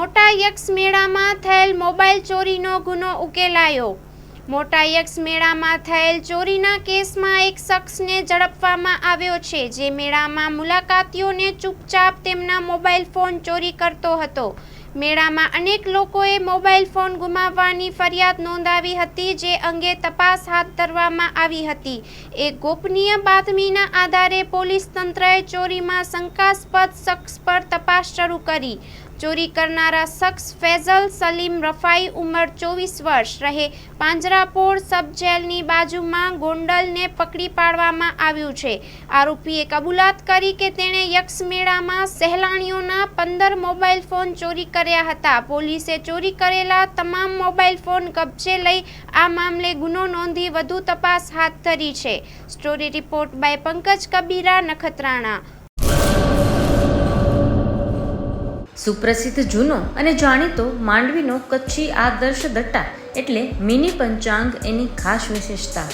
મોટા યક્ષ મેળામાં થયેલ મોબાઈલ ચોરીનો ગુનો ઉકેલાયો. મોટા યક્ષ મેળામાં થયેલ ચોરીના કેસમાં એક શખ્સને ઝડપવામાં આવ્યો છે, જે મેળામાં મુલાકાતીઓને ચૂપચાપ તેમના મોબાઈલ ફોન ચોરી કરતો હતો. મેળામાં અનેક લોકોએ મોબાઈલ ફોન ગુમાવવાની ફરિયાદ નોંધાવી હતી, જે અંગે તપાસ હાથ ધરવામાં આવી હતી. એક ગોપનીય બાતમીના આધારે પોલીસ તંત્રએ ચોરીમાં શંકાસ્પદ શખ્સ પર તપાસ શરૂ કરી. ચોરી કરનારા શખ્સ ફૈઝલ સલીમ રફાઈ, ઉંમર 24 વર્ષ, રહે પાંજરાપોળ સબ જેલની બાજુમાં ગોંડલને પકડી પાડવામાં આવ્યું છે. આરોપીએ કબૂલાત કરી કે તેણે યક્ષ મેળામાં સહેલાણીઓના 15 મોબાઈલ ફોન ચોરી કર્યા હતા. પોલીસે ચોરી કરેલા તમામ મોબાઈલ ફોન કબજે લઈ આ મામલે ગુનો નોંધી વધુ તપાસ હાથ ધરી છે. Story report by Pankaj Kabira, Nakhatrana. સુપ્રસિદ્ધ જૂનો અને જાણીતો માંડવીનો કચ્છી આદર્શ દટ્ટા એટલે મિની પંચાંગ એની ખાસ વિશેષતા.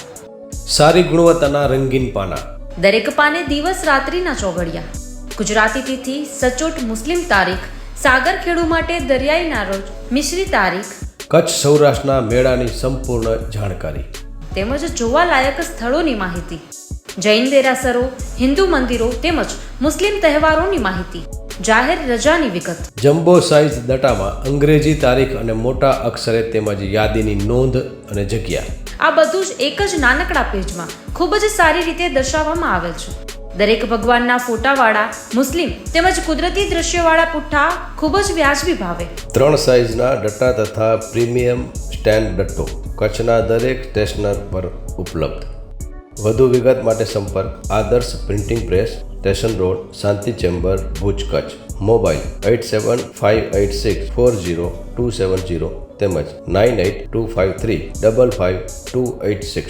સારી ગુણવત્તાના રંગીન પાના, દરેક પાને દિવસ રાત્રિના ચોઘડિયા, ગુજરાતી તિથિ, સચોટ મુસ્લિમ તારીખ, સાગરખેડુ માટે દરિયાઈના રોજ, મિશ્રી તારીખ, કચ્છ સૌરાષ્ટ્રના મેળાની સંપૂર્ણ જાણકારી તેમજ જોવાલાયક સ્થળોની માહિતી, જૈન દેરાસરો, હિન્દુ મંદિરો તેમજ મુસ્લિમ તહેવારોની માહિતી, જાહેર રજાની વિગત. જમ્બો સાઇઝ દટામાં અંગ્રેજી તારીખ અને મોટા અક્ષરે તેમજ યાદીની નોંધ અને જગ્યા. આ બધું જ એક જ નાનકડા પેજમાં ખૂબ જ સારી રીતે દર્શાવવામાં આવેલ છે. દરેક ભગવાનના ફોટાવાળા મુસ્લિમ તેમજ કુદરતી દ્રશ્યવાળા પુઠ્ઠા ખૂબ જ વ્યાજબી ભાવે. 3 સાઇઝના દટ્ટા તથા પ્રીમિયમ સ્ટેન્ડ દટ્ટો કચ્છના દરેક સ્ટેશનર પર ઉપલબ્ધ. વધુ વિગત માટે સંપર્ક આદર્શ પ્રિન્ટિંગ પ્રેસ, સ્ટેશન રોડ, શાંતિ ચેમ્બર, ભુજ, કચ્છ. મોબાઈલ 8758640270 તેમજ 9825355286.